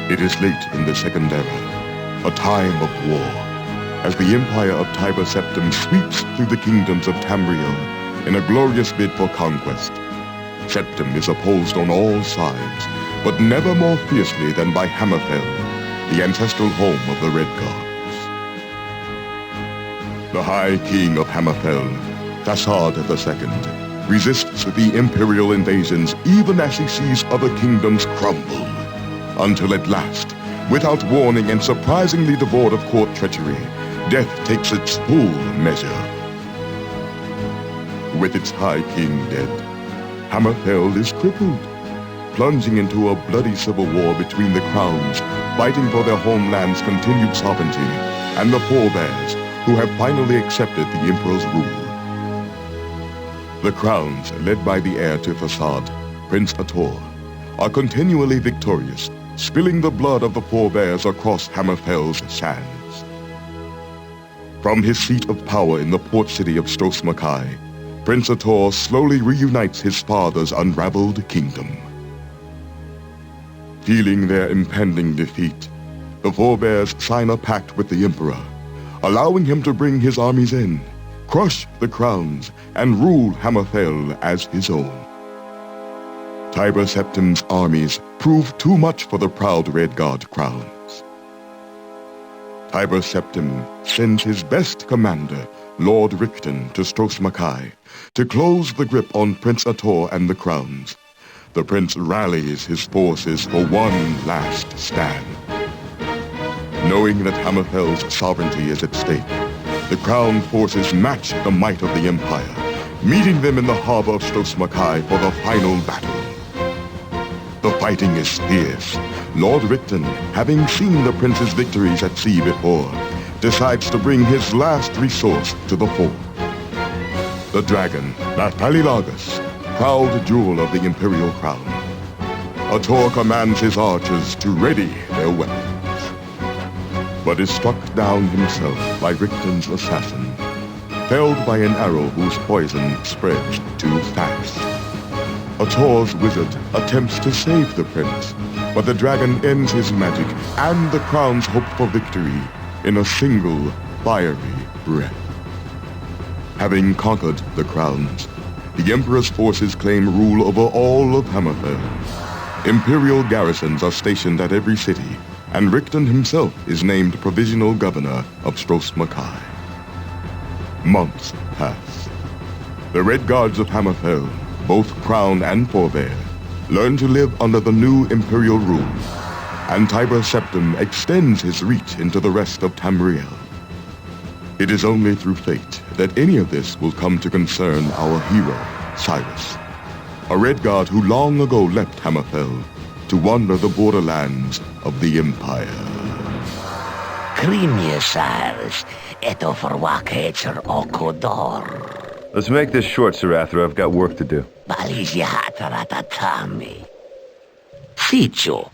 It is late in the Second Era, a time of war, as the empire of Tiber Septim sweeps through the kingdoms of Tamriel in a glorious bid for conquest. Septim is opposed on all sides, but never more fiercely than by Hammerfell, the ancestral home of the Redguards. The High King of Hammerfell, Thasard II, resists the imperial invasions even as he sees other kingdoms crumble, until at last, without warning and surprisingly devoid of court treachery, death takes its full measure. With its High King dead, Hammerfell is crippled, plunging into a bloody civil war between the crowns, fighting for their homeland's continued sovereignty, and the forebears, who have finally accepted the Emperor's rule. The crowns, led by the heir to Thasard, Prince Ator, are continually victorious, spilling the blood of the forebears across Hammerfell's sands. From his seat of power in the port city of Stros-Makai, Prince Ator slowly reunites his father's unraveled kingdom. Feeling their impending defeat, the forebears sign a pact with the Emperor, allowing him to bring his armies in, crush the crowns, and rule Hammerfell as his own. Tiber Septim's armies prove too much for the proud Redguard crowns. Tiber Septim sends his best commander, Lord Richten, to Stros-Makai to close the grip on Prince Ator and the crowns. The prince rallies his forces for one last stand. Knowing that Hammerfell's sovereignty is at stake, the crown forces match the might of the Empire, meeting them in the harbor of Stros-Makai for the final battle. The fighting is fierce. Lord Richten, having seen the prince's victories at sea before, decides to bring his last resource to the fore. The dragon, Nathalilagus, proud jewel of the imperial crown. Ator commands his archers to ready their weapons, but is struck down himself by Richten's assassin, felled by an arrow whose poison spreads too fast. Ator's wizard attempts to save the prince, but the dragon ends his magic and the crown's hope for victory in a single fiery breath. Having conquered the crowns, the Emperor's forces claim rule over all of Hammerfell. Imperial garrisons are stationed at every city, and Richten himself is named provisional governor of Stros-Makai. Months pass. The Redguards of Hammerfell, both crown and forebear, learn to live under the new imperial rule, and Tiber Septim extends his reach into the rest of Tamriel. It is only through fate that any of this will come to concern our hero, Cyrus, a Redguard who long ago left Hammerfell to wander the borderlands of the Empire. Krimje, Cyrus, eto forwakecher okodor. Let's make this short, Sarathra. I've got work to do. Balizihataratami. Sichu.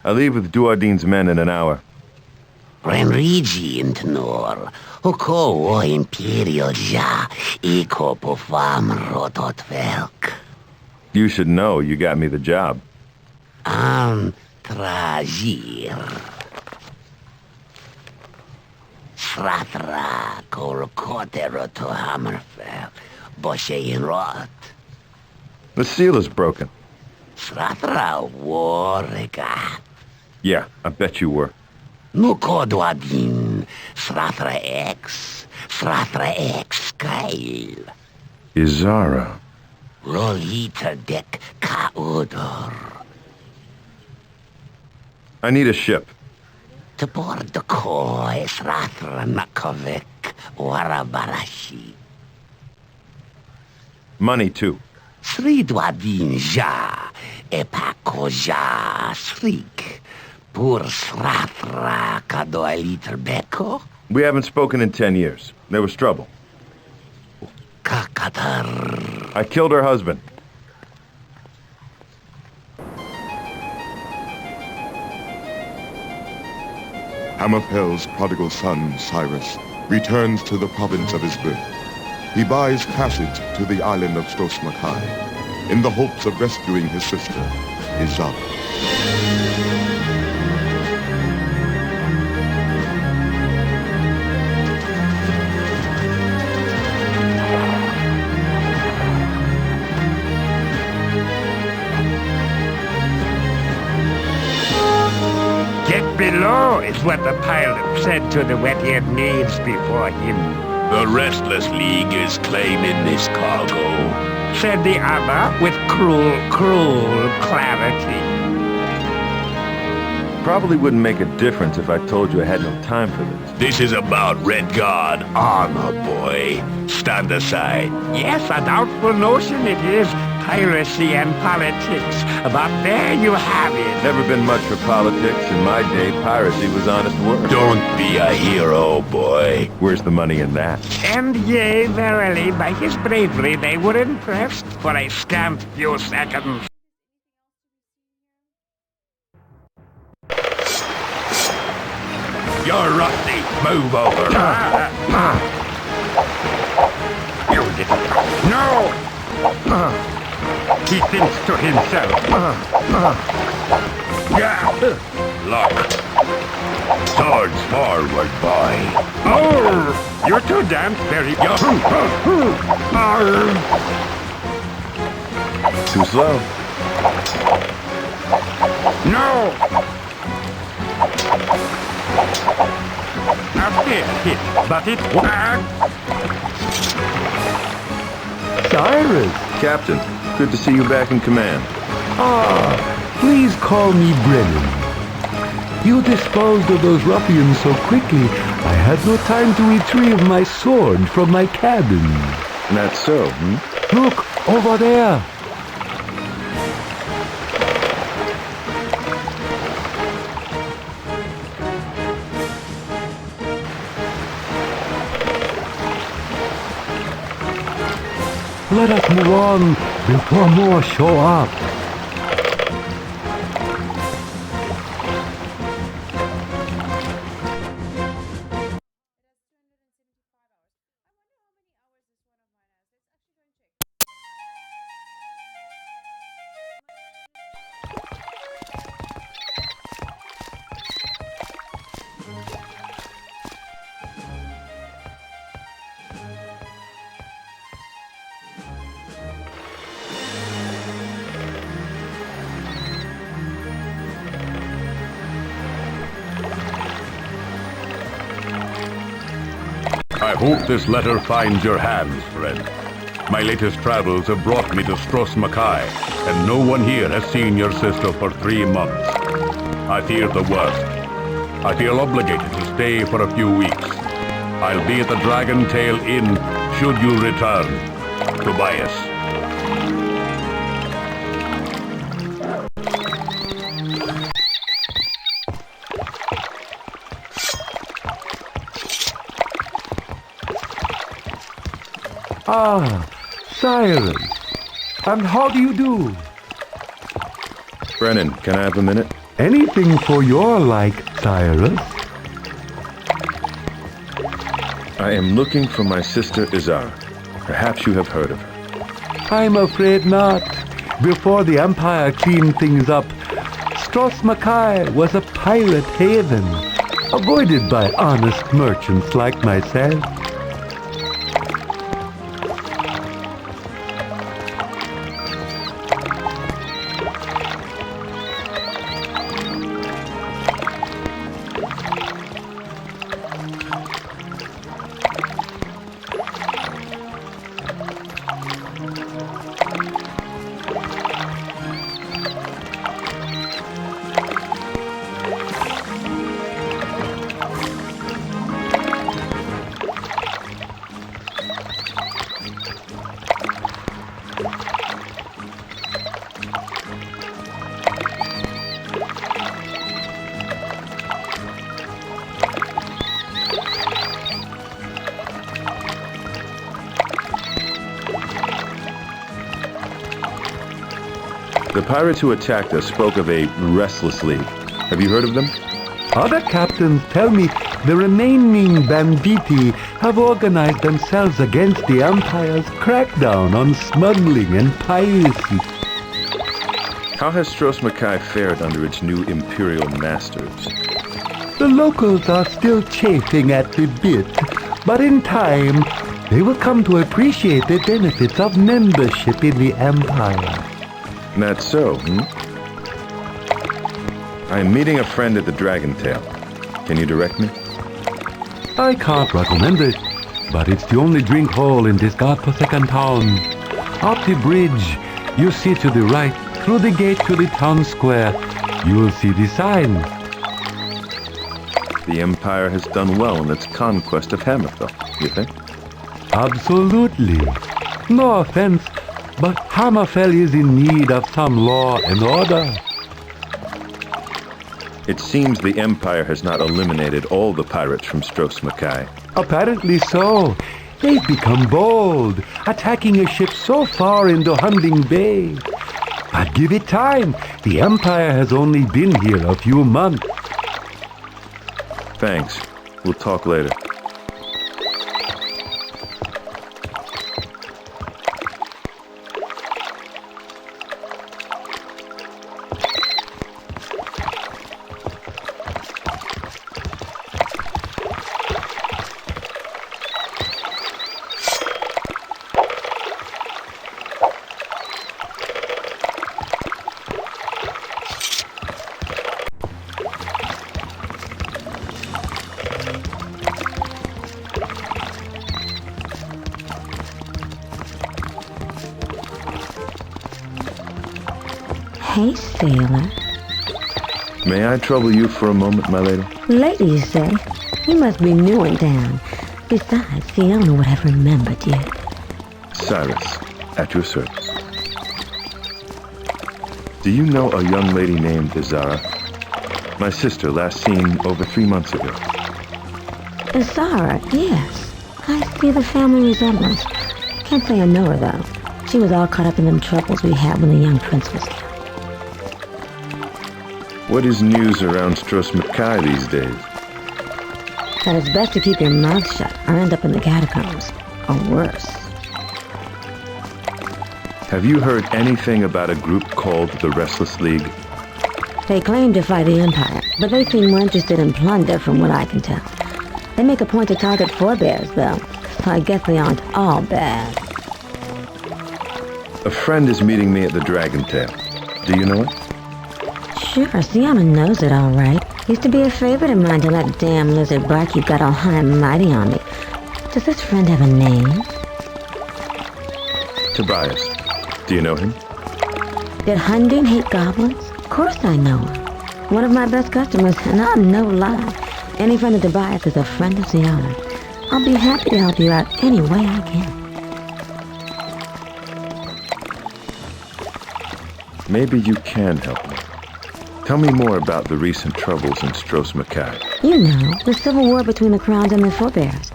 I leave with Duardine's men in an hour. Renrigi intnor. Hoko o imperial ja. Iko pofam rototvelk. You should know you got me the job. Tragir. Sratra kol kotero to Hammerfell. Boshe in rot. The seal is broken. Sratra warrega. Yeah, I bet you were. Nuko Duadin. Sratra X. Sratra X Kyle. Izara. Rolita dek kaudor. I need a ship. To board the koi Sratra Nakovik Warabarashi. Money, too. Sri Duadin ja. Epako ja srik. Pur Sratra kadoiliter beko. We haven't spoken in 10 years. There was trouble. Kakatar. I killed her husband. Hammerfell's prodigal son, Cyrus, returns to the province of his birth. He buys passage to the island of Stros-Makai in the hopes of rescuing his sister, Izara. Get below is what the pilot said to the wet-eared knaves before him. The Restless League is claiming this cargo, Said the other with cruel clarity. Probably wouldn't make a difference if I told you I had no time for this. This is about Redguard armor, boy. Stand aside. Yes, a doubtful notion it is. Piracy and politics. But there you have it. Never been much for politics. In my day, piracy was honest work. Don't be a hero, boy. Where's the money in that? And yea, verily, by his bravery they were impressed for a scant few seconds. You're rusty. Move over. You little... No! He thinks to himself. Lock. Swords forward, boy. Oh! You two dance very... Too slow. No! A fair hit, but it worked. Cyrus! Captain, good to see you back in command. Please call me Brennan. You disposed of those ruffians so quickly, I had no time to retrieve my sword from my cabin. That's so, hmm? Look, over there! Let us move on before more show up. I hope this letter finds your hands, friend. My latest travels have brought me to Stros Mackay, and no one here has seen your sister for 3 months. I fear the worst. I feel obligated to stay for a few weeks. I'll be at the Dragon Tail Inn should you return. Tobias. Cyrus. And how do you do? Brennan, can I have a minute? Anything for your like, Cyrus. I am looking for my sister Izar. Perhaps you have heard of her. I'm afraid not. Before the Empire cleaned things up, Stros Mackay was a pirate haven, avoided by honest merchants like myself. The pirates who attacked us spoke of a restless league. Have you heard of them? Other captains tell me the remaining banditti have organized themselves against the Empire's crackdown on smuggling and piracy. How has Stros Mackay fared under its new imperial masters? The locals are still chafing at the bit, but in time, they will come to appreciate the benefits of membership in the Empire. That's so, hmm? I am meeting a friend at the Dragon Tail. Can you direct me? I can't recommend it, but it's the only drink hall in this godforsaken town. Up the bridge, you see to the right, through the gate to the town square, you'll see the sign. The Empire has done well in its conquest of Hammerfell, you think? Absolutely. No offense, but Hammerfell is in need of some law and order. It seems the Empire has not eliminated all the pirates from Stros Mackay. Apparently so. They've become bold, attacking a ship so far into Hunting Bay. But give it time. The Empire has only been here a few months. Thanks. We'll talk later. Hey, sailor. May I trouble you for a moment, my lady? Lady, you say? You must be new in town. Besides, Fiona would have remembered you. Cyrus, at your service. Do you know a young lady named Izara? My sister, last seen over 3 months ago. Sarah, yes. I see the family resemblance. Can't say I know her, though. She was all caught up in them troubles we had when the young prince was killed. What is news around Stros Mackay these days? That it's best to keep your mouth shut or end up in the catacombs. Or worse. Have you heard anything about a group called the Restless League? They claim to fight the Empire, but they seem more interested in plunder from what I can tell. They make a point to target forebears, though, so I guess they aren't all bad. A friend is meeting me at the Dragon Tail. Do you know it? Sure, Sienna knows it all right. Used to be a favorite of mine till that damn lizard barkeep got all high and mighty on me. Does this friend have a name? Tobias. Do you know him? Did Hunding hate goblins? Of course I know him. One of my best customers, and I'm no lie. Any friend of Tobias is a friend of Sienna. I'll be happy to help you out any way I can. Maybe you can help me. Tell me more about the recent troubles in Stros Mackay. You know, the civil war between the Crowns and the forebears.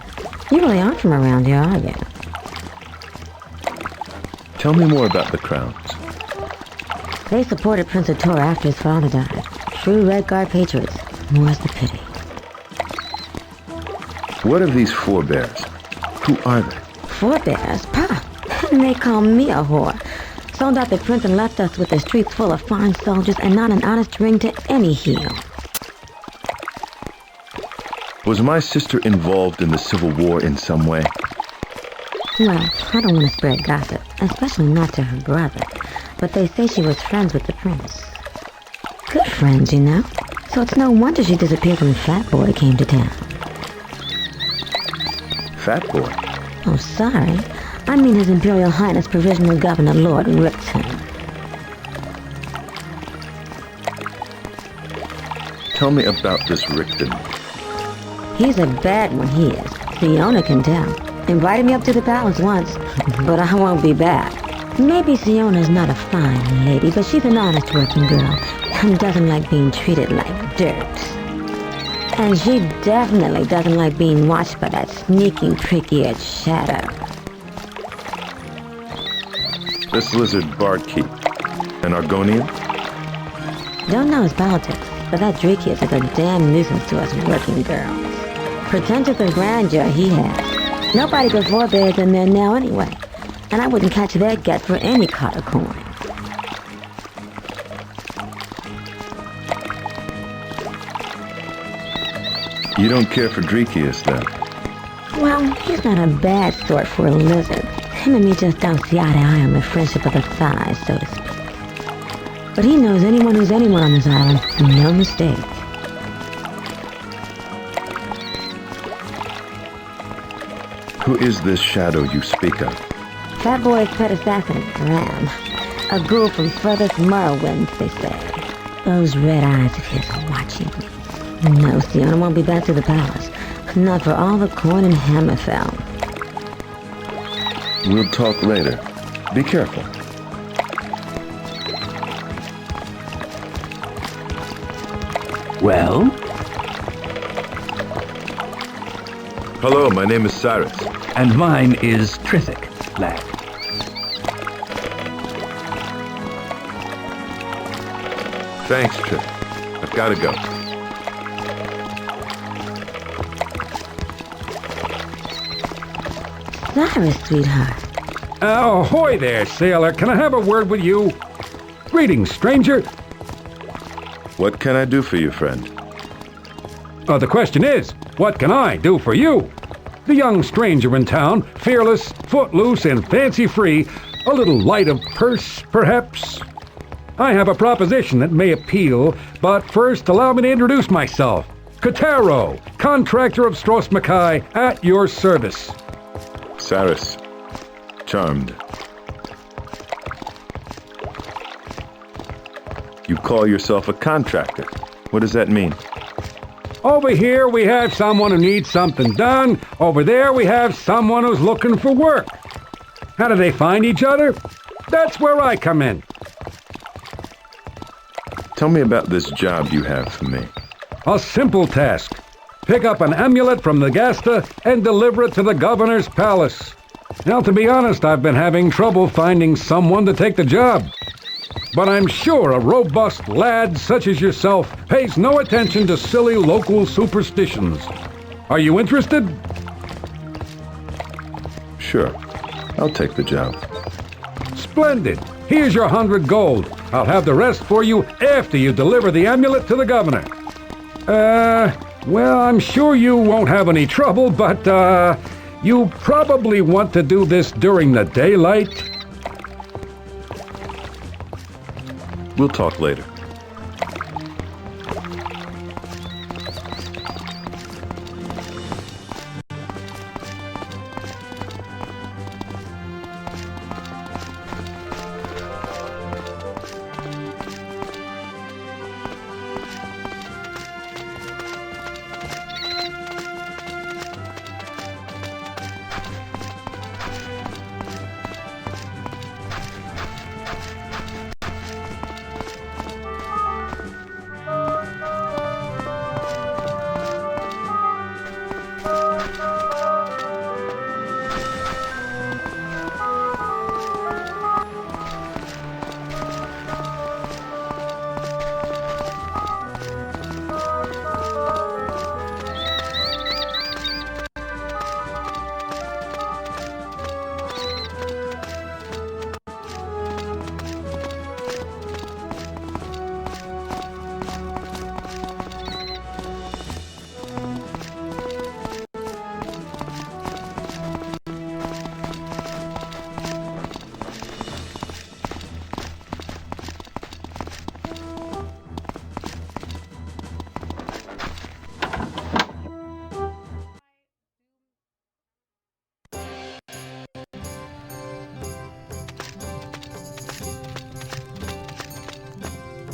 You really aren't from around here, are you? Tell me more about the Crowns. They supported Prince Ator after his father died. True Redguard patriots. More's the pity. What of these forebears? Who are they? Forebears? Pah! And they call me a whore. Sold out the prince and left us with the streets full of fine soldiers and not an honest ring to any heel. Was my sister involved in the Civil War in some way? Well, I don't want to spread gossip, especially not to her brother, but they say she was friends with the prince. Good friends, you know. So it's no wonder she disappeared when Fat Boy came to town. Fat Boy? Oh, sorry. I mean His Imperial Highness Provisional Governor Lord Ripton. Tell me about this Rickton. He's a bad one, he is. Siona can tell. Invited me up to the palace once, but I won't be back. Maybe Siona's not a fine lady, but she's an honest working girl and doesn't like being treated like dirt. And she definitely doesn't like being watched by that sneaking, prick-eared shadow. This lizard barkeep. An Argonian? Don't know his politics, but that Drakius is a damn nuisance to us working girls. Pretensions of grandeur he has. Nobody but forebears in there now anyway. And I wouldn't catch their gut for any copper coin. You don't care for Drakius, then? Well, he's not a bad sort for a lizard. Him and me just don't see eye to eye on the friendship of the thighs, so to speak. But he knows anyone who's anyone on this island. No mistake. Who is this shadow you speak of? Fat Boy's pet assassin, Ram. A ghoul from furthest Morrowind, they say. Those red eyes of his are watching me. No, Siona won't be back to the palace. Not for all the coin in Hammerfell. We'll talk later. Be careful. Well? Hello, my name is Cyrus. And mine is Trithic, lad. Thanks, Trip. I've got to go. Cyrus, sweetheart. Ahoy there, sailor. Can I have a word with you? Greetings, stranger. What can I do for you, friend? The question is, what can I do for you? The young stranger in town, fearless, footloose, and fancy-free, a little light of purse, perhaps? I have a proposition that may appeal, but first allow me to introduce myself. Kotaro, contractor of Stros Mackay, at your service. Cyrus. Charmed. You call yourself a contractor. What does that mean? Over here we have someone who needs something done. Over there we have someone who's looking for work. How do they find each other? That's where I come in. Tell me about this job you have for me. A simple task. Pick up an amulet from the Gasta and deliver it to the governor's palace. Now, to be honest, I've been having trouble finding someone to take the job. But I'm sure a robust lad such as yourself pays no attention to silly local superstitions. Are you interested? Sure. I'll take the job. Splendid. Here's your 100 gold. I'll have the rest for you after you deliver the amulet to the governor. Well, I'm sure you won't have any trouble, but, you probably want to do this during the daylight. We'll talk later.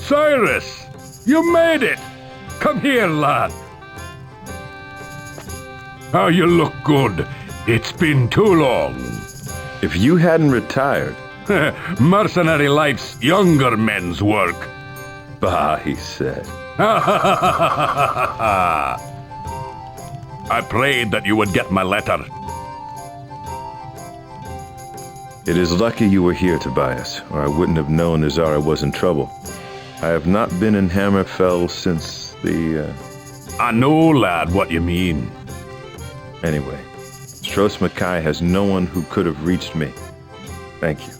Cyrus! You made it! Come here, lad. Oh, you look good. It's been too long. If you hadn't retired... Mercenary life's younger men's work. Bah, he said. I prayed that you would get my letter. It is lucky you were here, Tobias, or I wouldn't have known Azara was in trouble. I have not been in Hammerfell since the, I know, lad, what you mean. Anyway, Stros Mackay has no one who could have reached me. Thank you.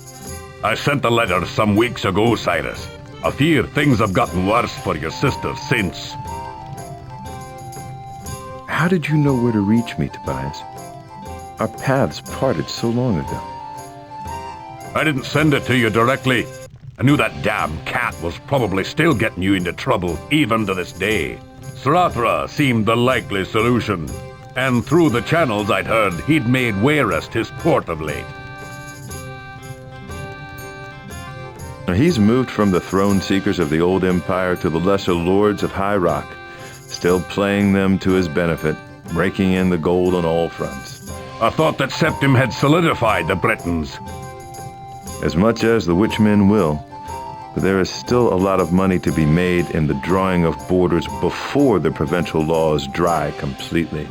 I sent the letter some weeks ago, Cyrus. I fear things have gotten worse for your sister since. How did you know where to reach me, Tobias? Our paths parted so long ago. I didn't send it to you directly. I knew that damn cat was probably still getting you into trouble, even to this day. Srathra seemed the likely solution, and through the channels I'd heard he'd made Wayrest his port of late. He's moved from the throne seekers of the old empire to the lesser lords of High Rock, still playing them to his benefit, raking in the gold on all fronts. I thought that Septim had solidified the Britons. As much as the witchmen will, but there is still a lot of money to be made in the drawing of borders before the provincial laws dry completely.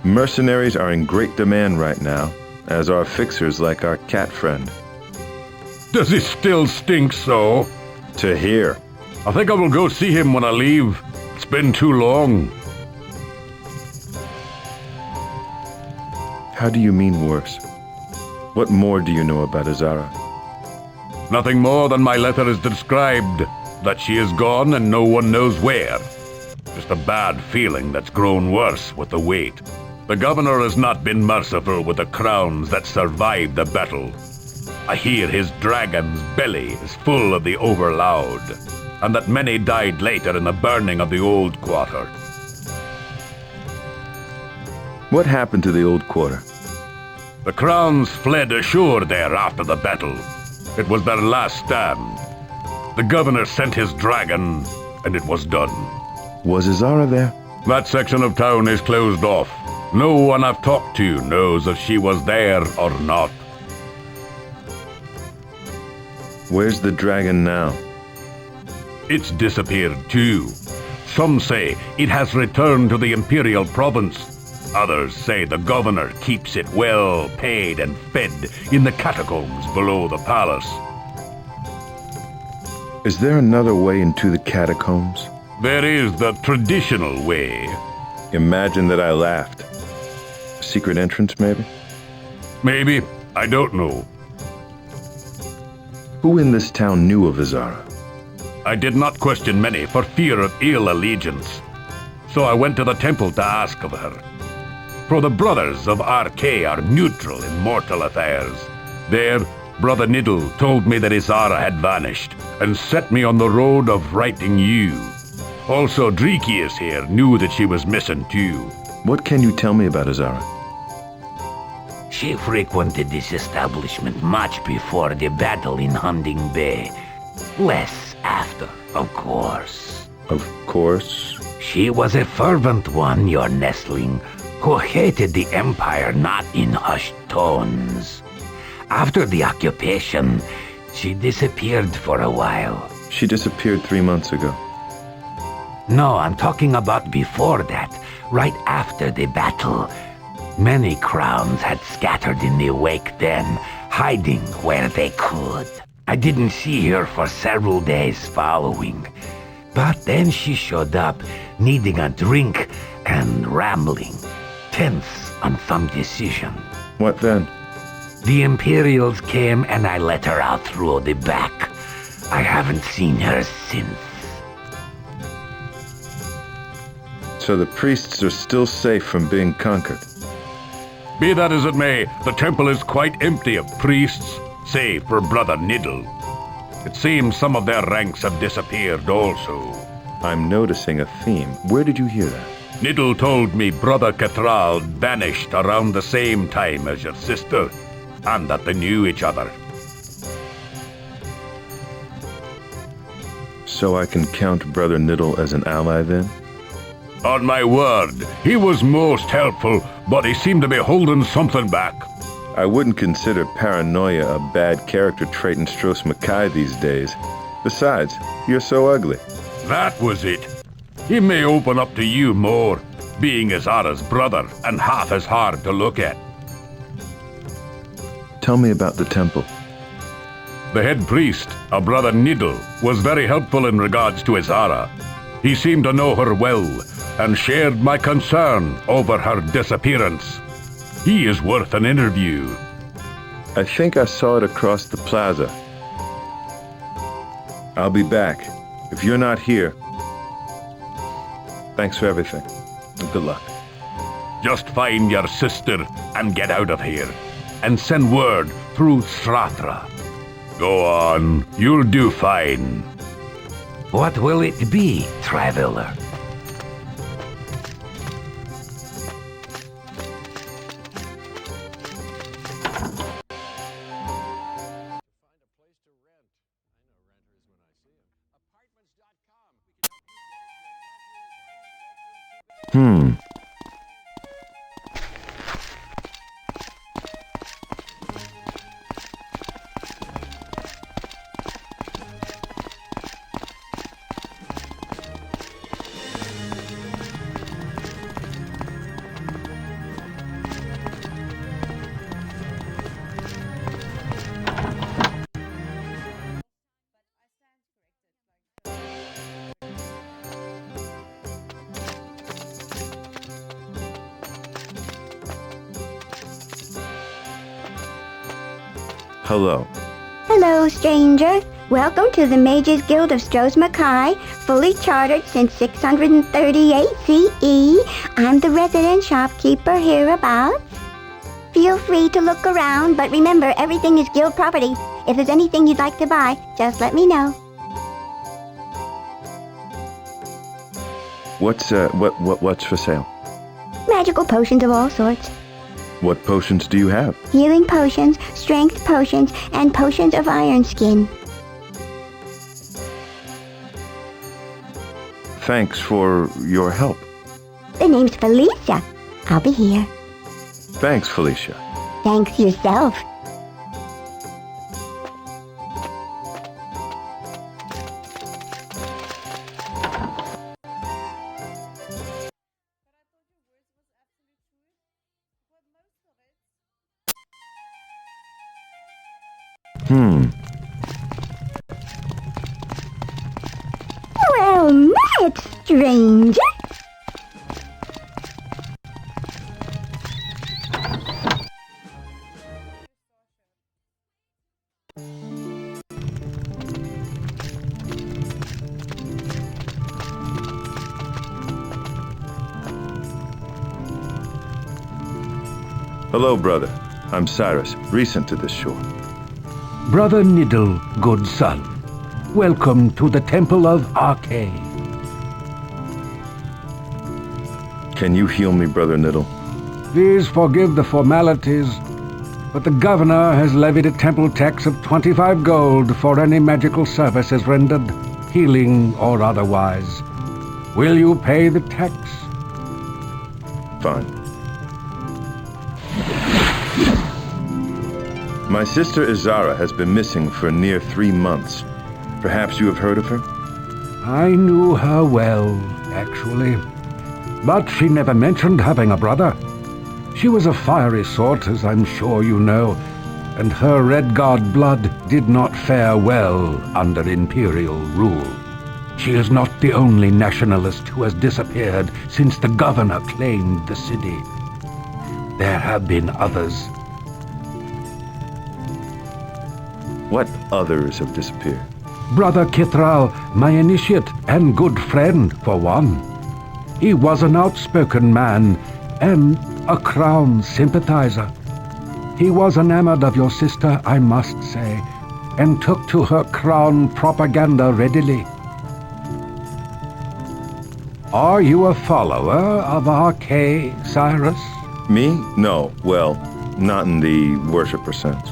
Mercenaries are in great demand right now, as are fixers like our cat friend. Does he still stink so? To hear. I think I will go see him when I leave. It's been too long. How do you mean worse? What more do you know about Azara? Nothing more than my letter has described, that she is gone and no one knows where. Just a bad feeling that's grown worse with the wait. The governor has not been merciful with the crowns that survived the battle. I hear his dragon's belly is full of the overloud, and that many died later in the burning of the old quarter. What happened to the old quarter? The crowns fled ashore there after the battle. It was their last stand. The governor sent his dragon, and it was done. Was Azara there? That section of town is closed off. No one I've talked to knows if she was there or not. Where's the dragon now? It's disappeared too. Some say it has returned to the Imperial province. Others say the governor keeps it well paid and fed in the catacombs below the palace. Is there another way into the catacombs? There is the traditional way. Imagine that I laughed. Secret entrance, maybe? Maybe. I don't know. Who in this town knew of Azara? I did not question many for fear of ill allegiance. So I went to the temple to ask of her. For the brothers of RK are neutral in mortal affairs. There, Brother Niddle told me that Azara had vanished, and set me on the road of writing you. Also, Dreekius here knew that she was missing too. What can you tell me about Azara? She frequented this establishment much before the battle in Hunding Bay. Less after, of course. Of course? She was a fervent one, your nestling, who hated the Empire not in hushed tones. After the occupation, she disappeared for a while. She disappeared 3 months ago. No, I'm talking about before that, right after the battle. Many crowns had scattered in the wake then, hiding where they could. I didn't see her for several days following. But then she showed up, needing a drink and rambling, tense on some decision. What then? The Imperials came and I let her out through the back. I haven't seen her since. So the priests are still safe from being conquered? Be that as it may, the temple is quite empty of priests, save for Brother Niddle. It seems some of their ranks have disappeared also. I'm noticing a theme. Where did you hear that? Niddle told me Brother Cathral vanished around the same time as your sister, and that they knew each other. So I can count Brother Niddle as an ally then? On my word, he was most helpful, but he seemed to be holding something back. I wouldn't consider paranoia a bad character trait in Stros Mackay these days. Besides, you're so ugly. That was it. He may open up to you more, being Azara's brother and half as hard to look at. Tell me about the temple. The head priest, a Brother Niddle, was very helpful in regards to Azara. He seemed to know her well, and shared my concern over her disappearance. He is worth an interview. I think I saw it across the plaza. I'll be back. If you're not here, thanks for everything. And good luck. Just find your sister and get out of here. And send word through Srathra. Go on. You'll do fine. What will it be, traveler? Hello. Hello, stranger. Welcome to the Mages Guild of Stros Mackay, fully chartered since 638 CE. I'm the resident shopkeeper hereabouts. Feel free to look around, but remember, everything is guild property. If there's anything you'd like to buy, just let me know. What's for sale? Magical potions of all sorts. What potions do you have? Healing potions, strength potions, and potions of iron skin. Thanks for your help. The name's Felicia. I'll be here. Thanks, Felicia. Thanks yourself. Well met, stranger. Hello, brother. I'm Cyrus, recent to this shore. Brother Niddle, good son. Welcome to the Temple of Arcade. Can you heal me, Brother Niddle? Please forgive the formalities, but the governor has levied a temple tax of 25 gold for any magical services rendered, healing or otherwise. Will you pay the tax? Fine. My sister Izara has been missing for near 3 months. Perhaps you have heard of her? I knew her well, actually. But she never mentioned having a brother. She was a fiery sort, as I'm sure you know, and her Redguard blood did not fare well under Imperial rule. She is not the only nationalist who has disappeared since the governor claimed the city. There have been others. What others have disappeared? Brother Kithral, my initiate and good friend, for one. He was an outspoken man and a Crown sympathizer. He was enamored of your sister, I must say, and took to her Crown propaganda readily. Are you a follower of RK, Cyrus? Me? No. Well, not in the worshipper sense.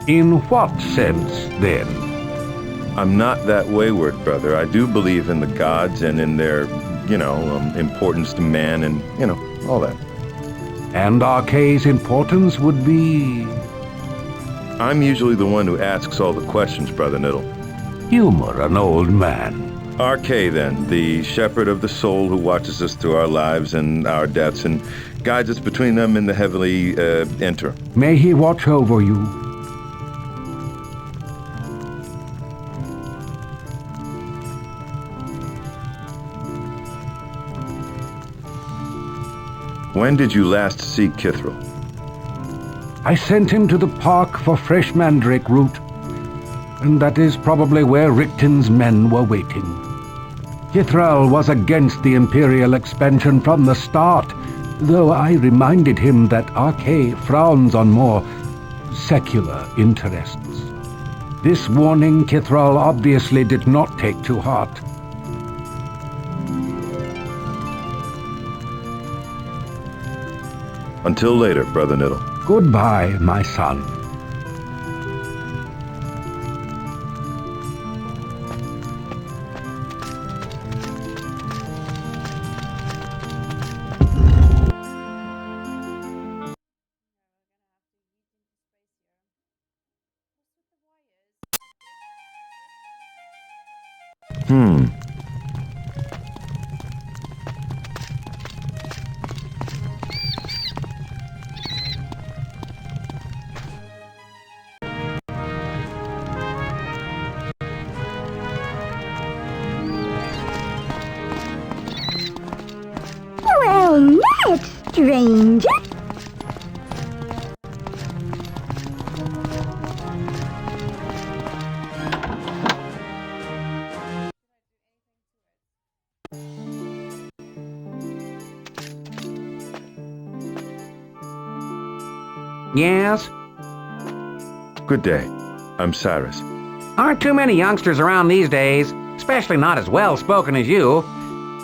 In what sense, then? I'm not that wayward, brother. I do believe in the gods and in their, importance to man and, all that. And RK's importance would be? I'm usually the one who asks all the questions, Brother Niddle. Humor an old man. RK, then, the shepherd of the soul who watches us through our lives and our deaths and guides us between them in the heavenly interim. May he watch over you. When did you last see Kithral? I sent him to the park for fresh mandrake root, and that is probably where Richton's men were waiting. Kithral was against the Imperial expansion from the start, though I reminded him that RK frowns on more secular interests. This warning Kithral obviously did not take to heart. Until later, Brother Niddle. Goodbye, my son. Well, met, stranger. Yes? Good day. I'm Cyrus. Aren't too many youngsters around these days, especially not as well-spoken as you.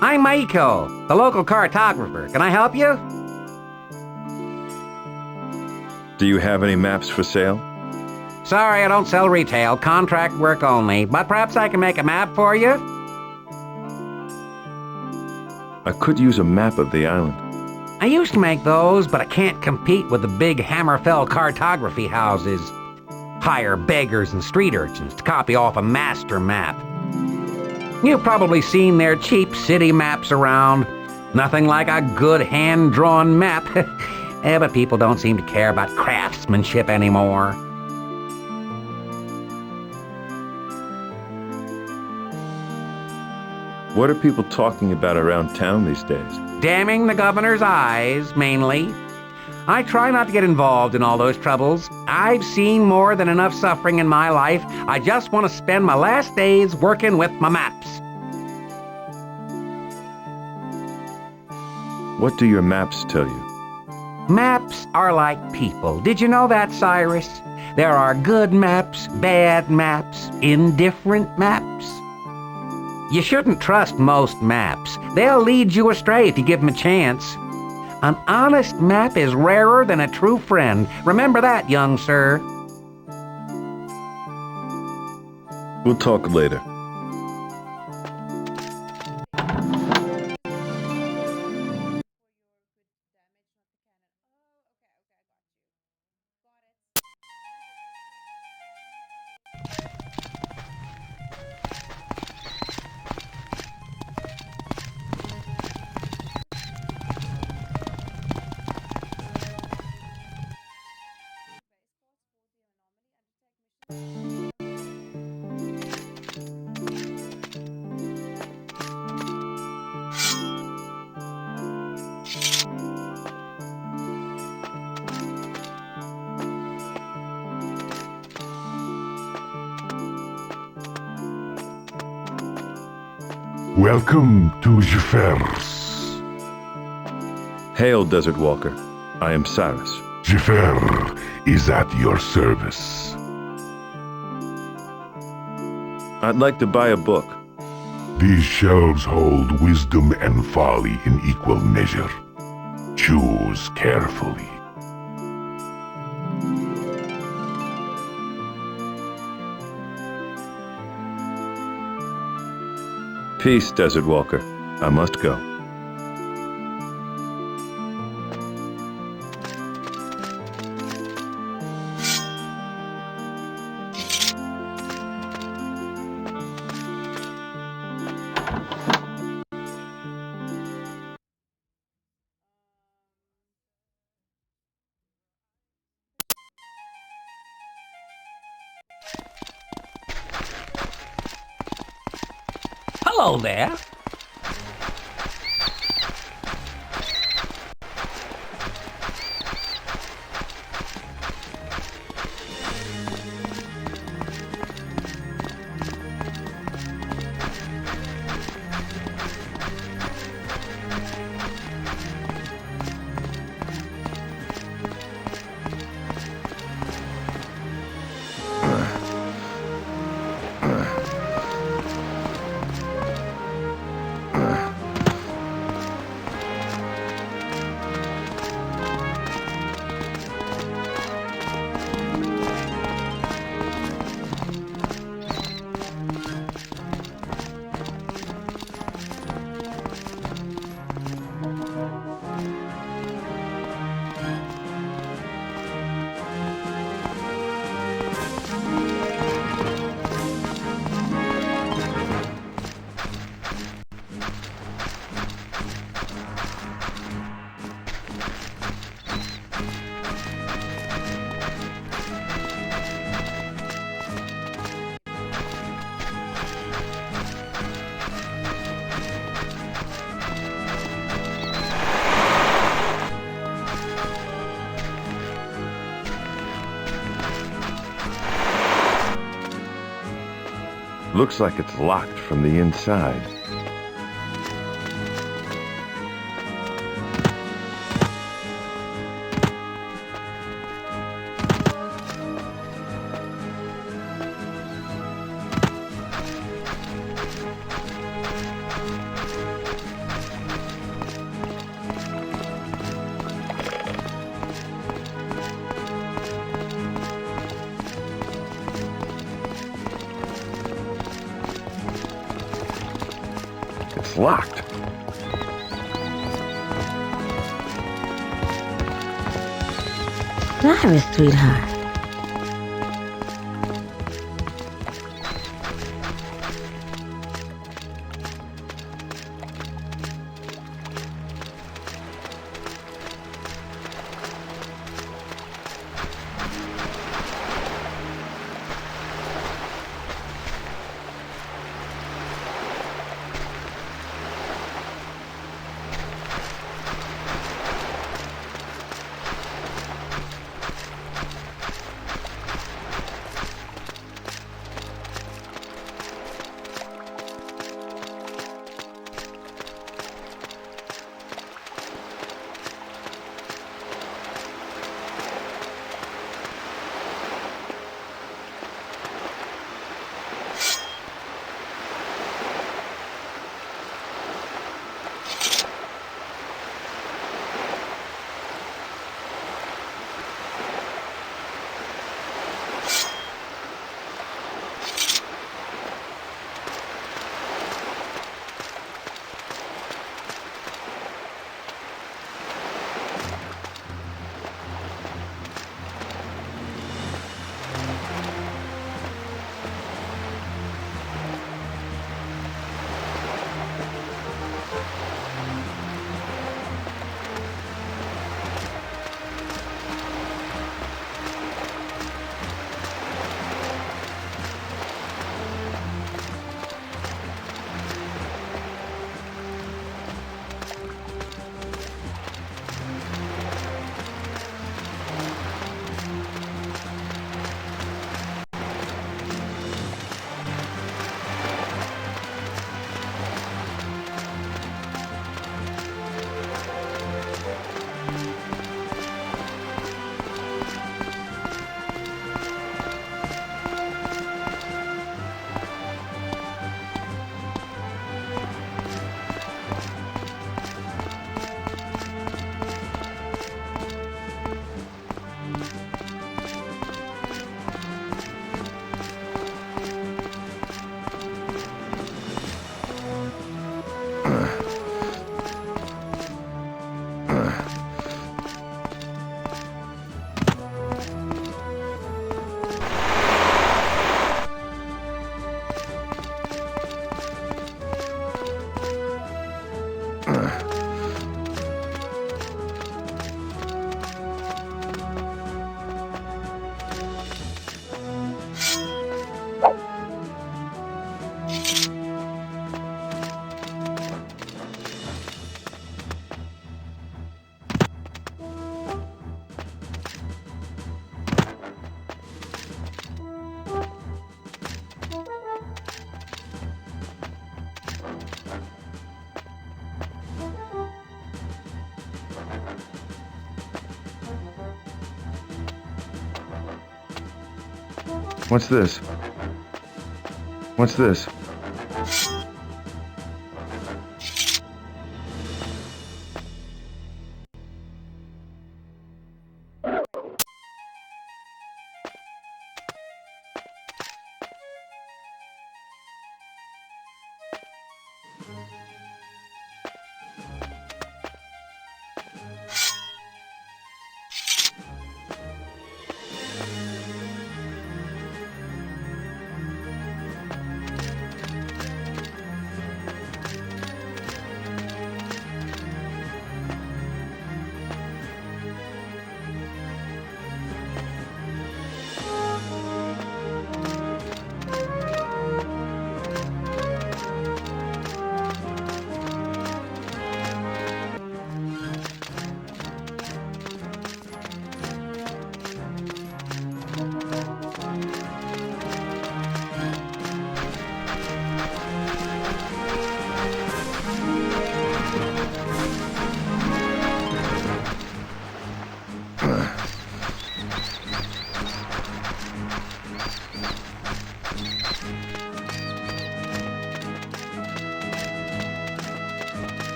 I'm Maiko, the local cartographer. Can I help you? Do you have any maps for sale? Sorry, I don't sell retail, contract work only, but perhaps I can make a map for you? I could use a map of the island. I used to make those, but I can't compete with the big Hammerfell cartography houses. Hire beggars and street urchins to copy off a master map. You've probably seen their cheap city maps around. Nothing like a good hand-drawn map. But people don't seem to care about craftsmanship anymore. What are people talking about around town these days? Damning the governor's eyes, mainly. I try not to get involved in all those troubles. I've seen more than enough suffering in my life. I just want to spend my last days working with my maps. What do your maps tell you? Maps are like people. Did you know that, Cyrus? There are good maps, bad maps, indifferent maps. You shouldn't trust most maps. They'll lead you astray if you give them a chance. An honest map is rarer than a true friend. Remember that, young sir. We'll talk later. Welcome to Jeffers. Hail, Desert Walker. I am Cyrus. Jeffer is at your service. I'd like to buy a book. These shelves hold wisdom and folly in equal measure. Choose carefully. Peace, Desert Walker. I must go. Hello there. Looks like it's locked from the inside. It's locked. Cyrus, sweetheart. What's this? What's this?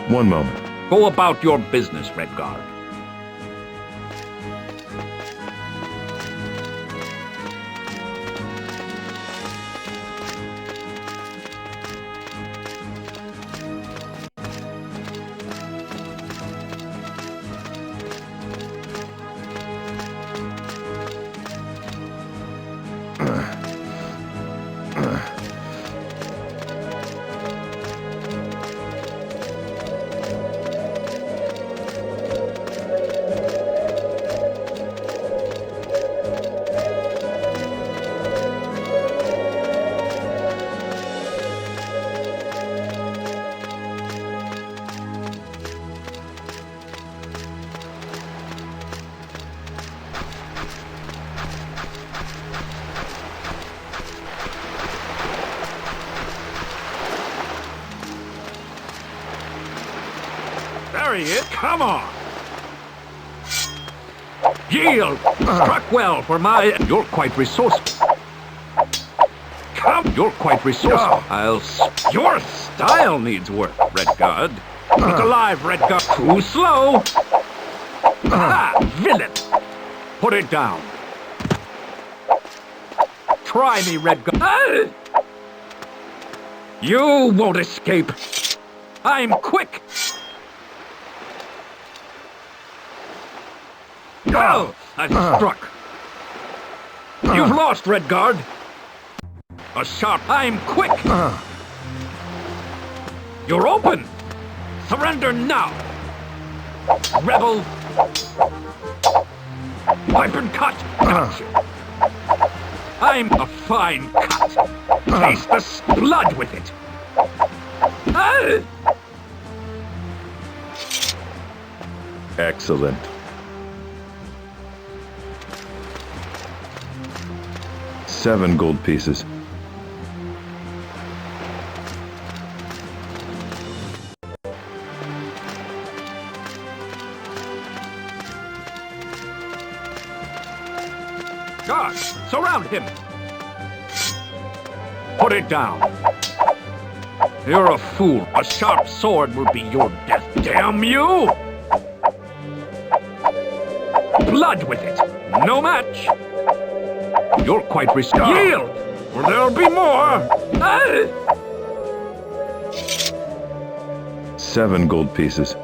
One moment. Go about your business, Redguard. There he is. Come on. Yield. Struck well for my... You're quite resourceful. Come. You're quite resourceful. Your style needs work, Redguard. Look alive, Redguard. Too slow. Villain. Put it down. Try me, Redguard. You won't escape. I'm quick. Oh, I struck. You've lost, Redguard. A sharp. I'm quick. You're open. Surrender now. Rebel. Weapon cut. Gotcha. I'm a fine cut. Taste the blood with it. Excellent. Seven gold pieces. Guard, surround him. Put it down. You're a fool. A sharp sword will be your death. Damn you! Blood with it. No match. You're quite restored. Yield, or there'll be more. 7 gold pieces.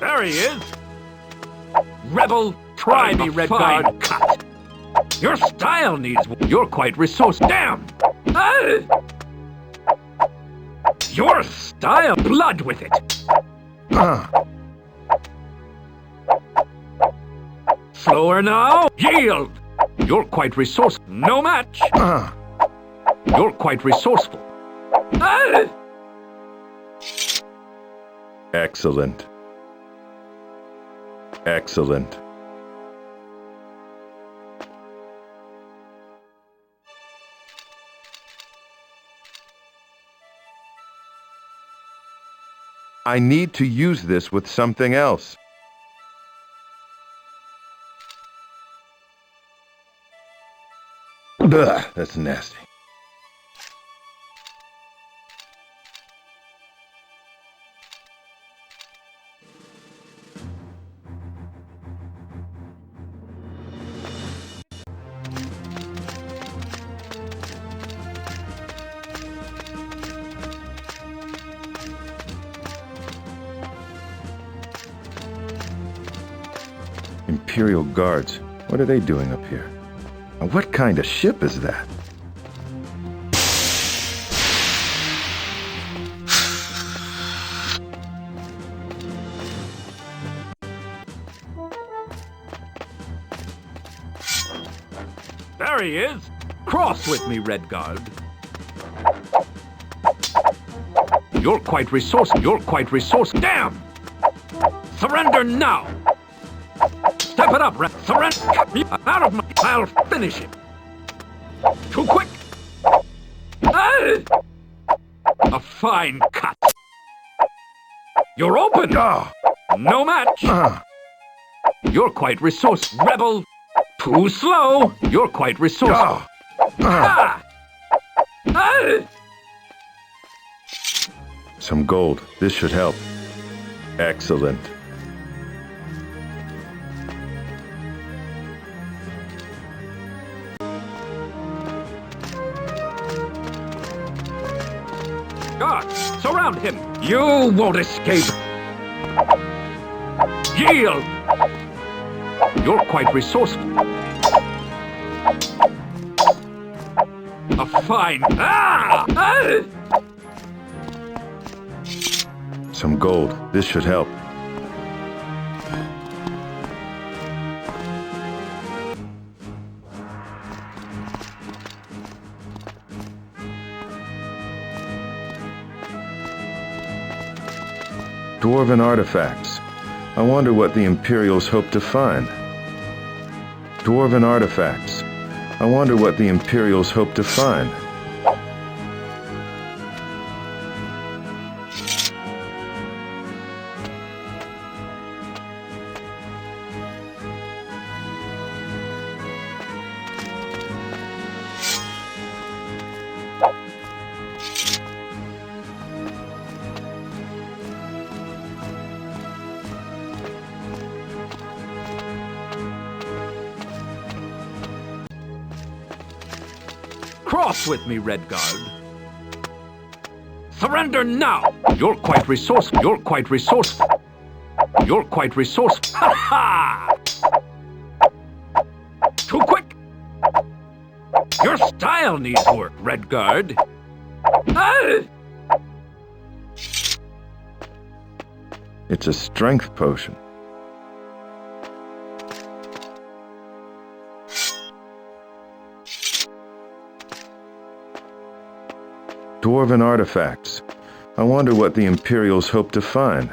There he is. Rebel, try me, Redguard. Cut. Your style needs... You're quite resourceful. Damn! Your style... Blood with it. Slower now. Yield. You're quite resourceful. No match. You're quite resourceful. Excellent. Excellent. I need to use this with something else. Ugh, that's nasty. Imperial guards. What are they doing up here? And what kind of ship is that? There he is. Cross with me, Redguard. You're quite resourceful. You're quite resourceful. Damn! Surrender now! Step it up, Surrender! Out of my... I'll finish him. Too quick! A fine cut. You're open! No match! You're quite resourceful. Rebel! Too slow! You're quite resourceful. Some gold. This should help. Excellent. Guard, surround him! You won't escape! Yield! You're quite resourceful. A fine... Some gold. This should help. Dwarven artifacts. I wonder what the Imperials hope to find. Dwarven artifacts. I wonder what the Imperials hope to find. Cross with me, Redguard. Surrender now! You're quite resourceful. You're quite resourceful. You're quite resourceful. Ha ha! Too quick! Your style needs work, Redguard. It's a strength potion. Dwarven artifacts. I wonder what the Imperials hope to find.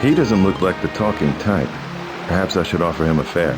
He doesn't look like the talking type. Perhaps I should offer him a fare.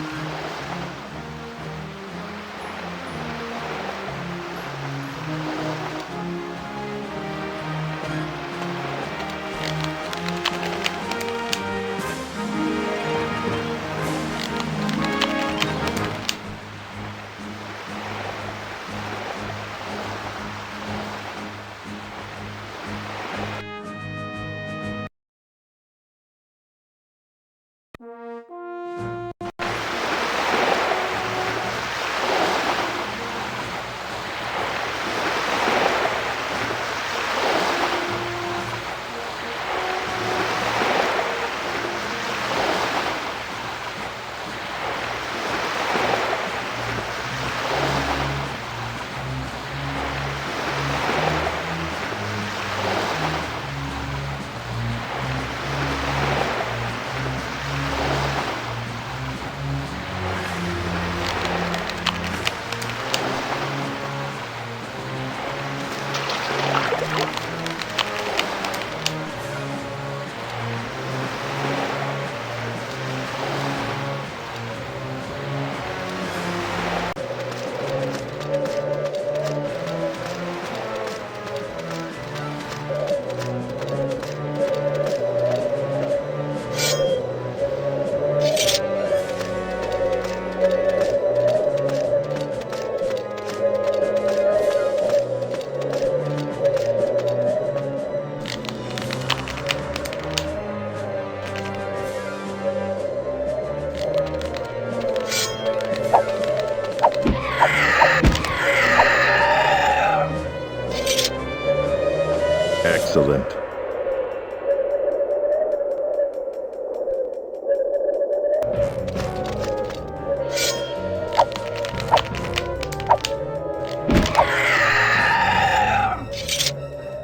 Excellent.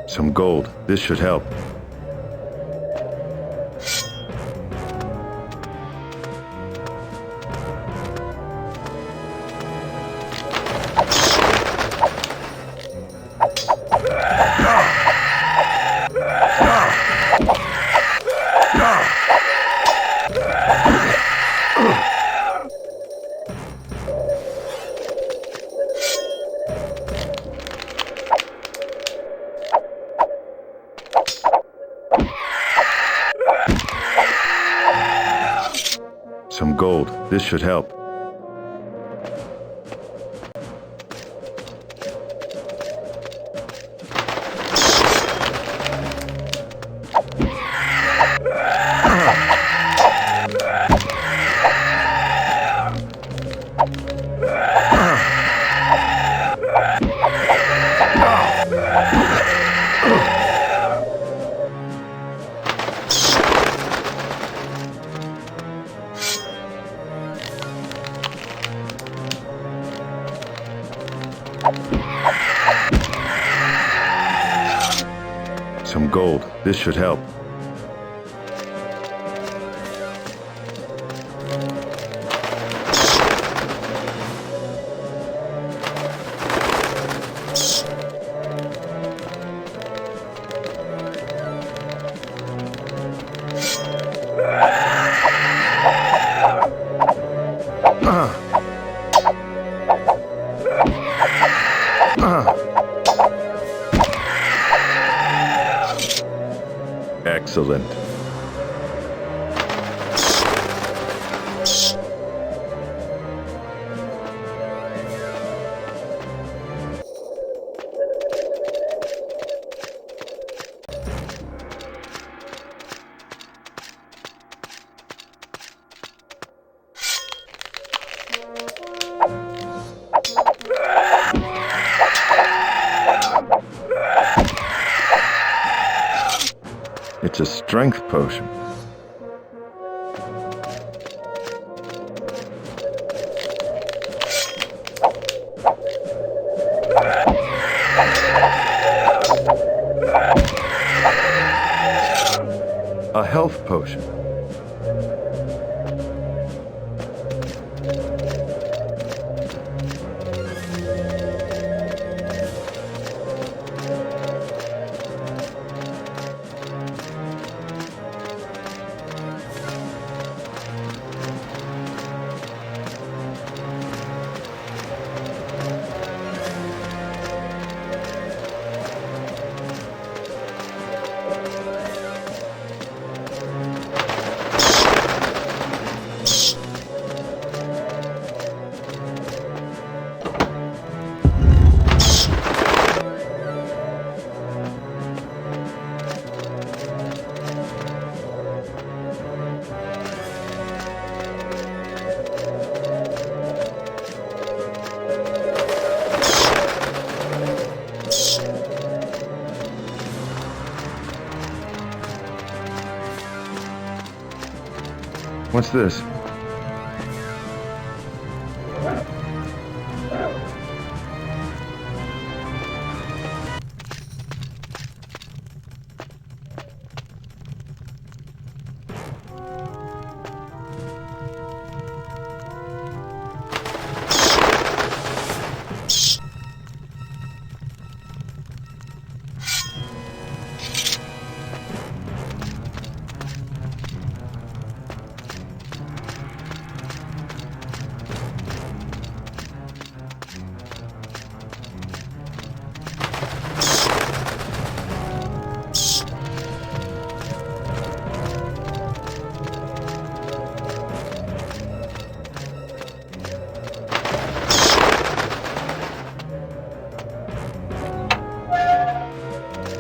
Some gold. This should help. Some gold. This should help. Some gold. This should help. Excellent. It's a strength potion. A health potion. What's this?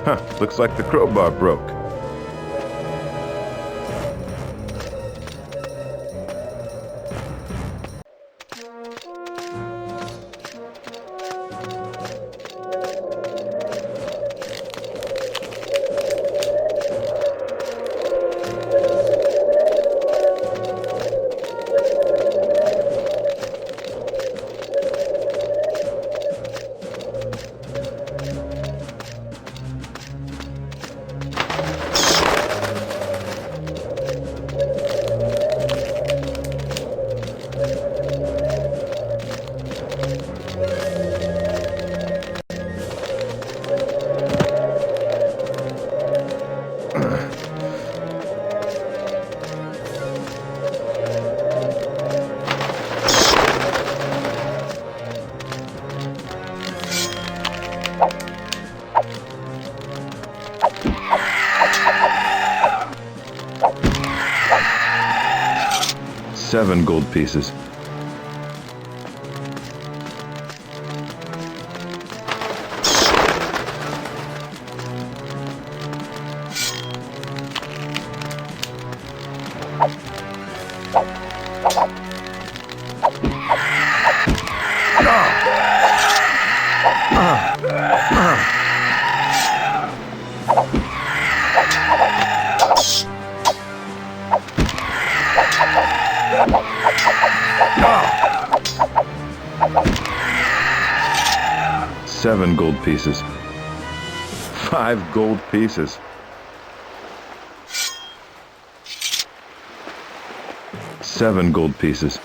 Huh, looks like the crowbar broke. Seven gold pieces. Seven gold pieces. 5 gold pieces. Seven gold pieces.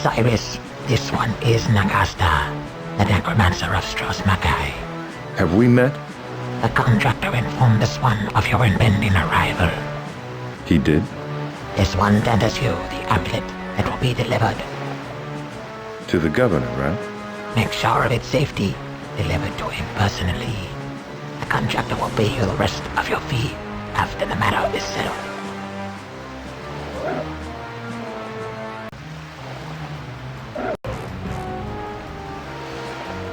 Cyrus, this one is Nagasta, the necromancer of Strosmakai. Have we met? The contractor informed this one of your impending arrival. He did? This one tenders you the amulet that will be delivered. To the governor, right? Make sure of its safety. Delivered to him personally. The contractor will pay you the rest of your fee after the matter is settled.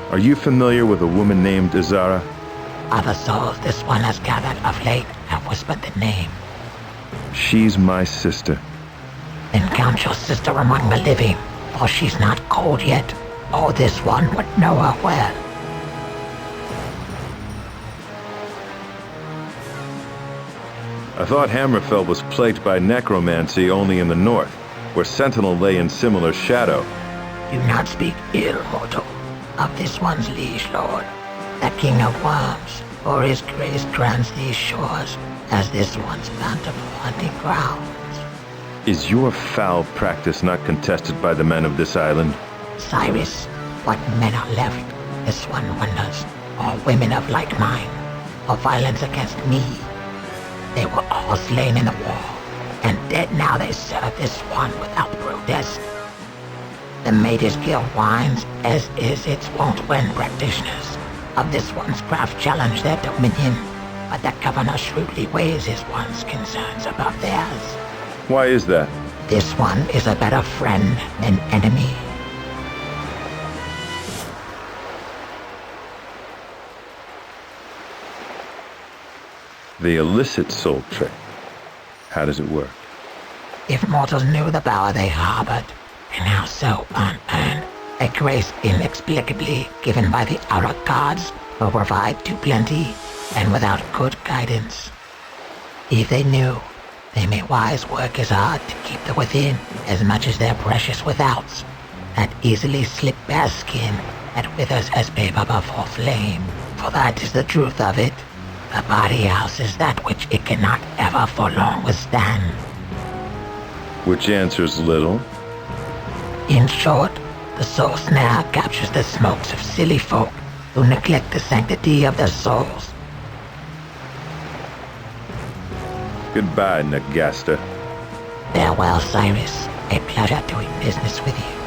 Are you familiar with a woman named Azara? Other souls this one has gathered of late have whispered the name. She's my sister. Then count your sister among the living, for she's not cold yet, or this one would know her well. I thought Hammerfell was plagued by necromancy only in the north, where Sentinel lay in similar shadow. Do not speak ill, mortal, of this one's liege lord, the king of worms, for his grace grants these shores as this one's bountiful hunting grounds. Is your foul practice not contested by the men of this island? Cyrus, what men are left, this one wonders, or women of like mind, or violence against me? They were all slain in the war, and dead now they serve this one without protest. The Mages Guild whines, as is its wont when practitioners of this one's craft challenge their dominion, but the governor shrewdly weighs his one's concerns above theirs. Why is that? This one is a better friend than enemy. The illicit soul trade. How does it work? If mortals knew the power they harbored, and how so unearned, a grace inexplicably given by the outer gods will provide to plenty, and without good guidance. If they knew, they may wise work as hard to keep the within as much as their precious withouts, that easily slip bare skin that withers as paper before flame. For that is the truth of it. The body houses that which it cannot ever for long withstand. Which answers little. In short, the soul snare captures the smokes of silly folk who neglect the sanctity of their souls. Goodbye, Nagasta. Farewell, Cyrus. A pleasure doing business with you.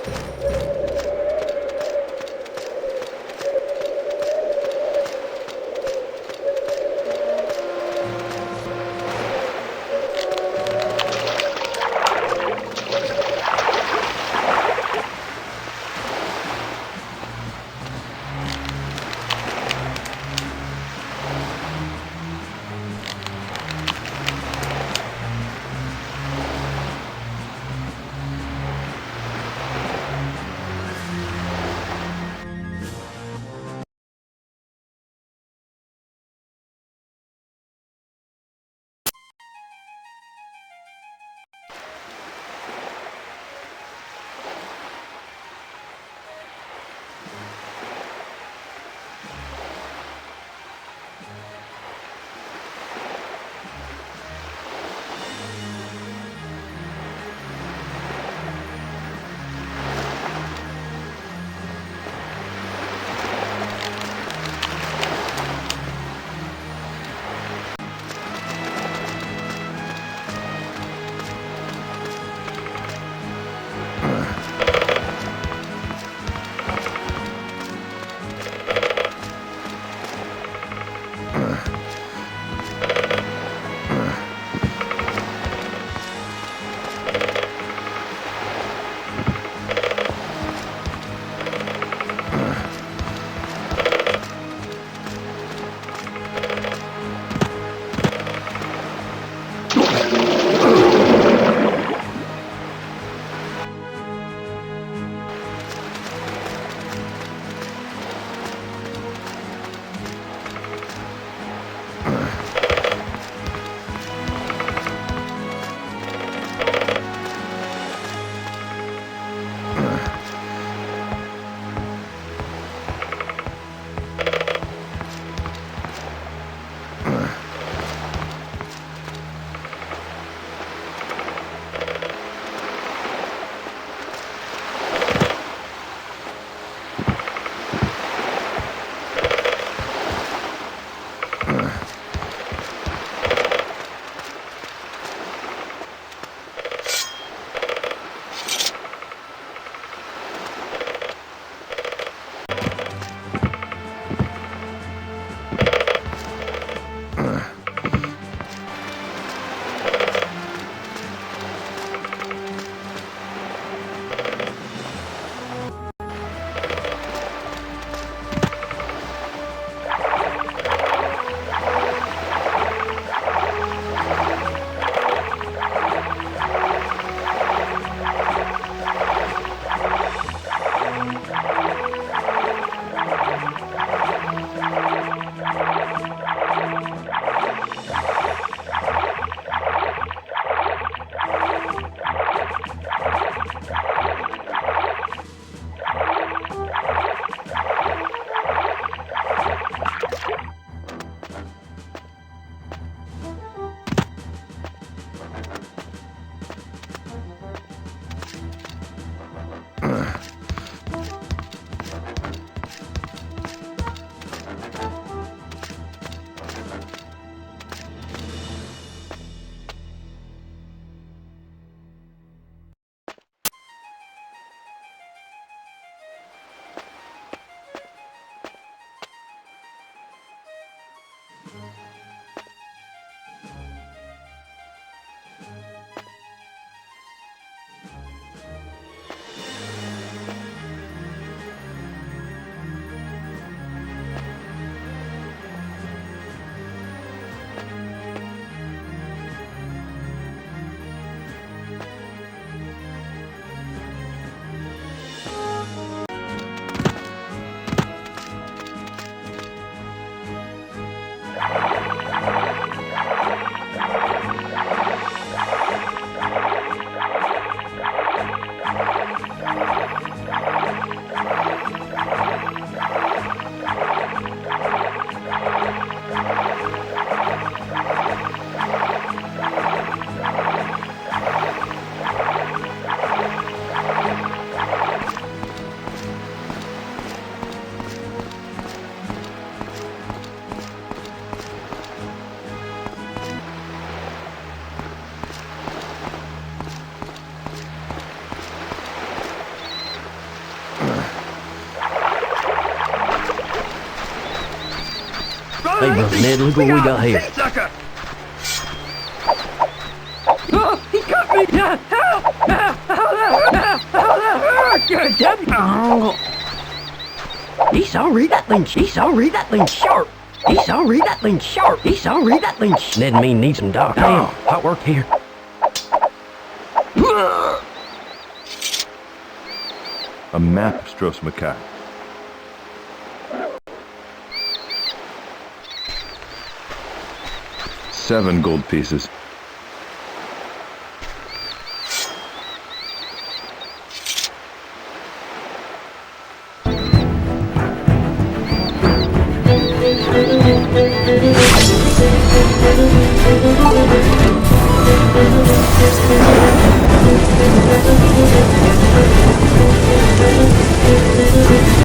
you Hey, brother Ned, look what we got here. Oh, he got me! He saw read that thing. He saw read that thing sharp. He saw read that thing sharp. He saw read that thing. Ned and me need some doc. Damn, hot work here. A map of Stros Makai. Seven gold pieces.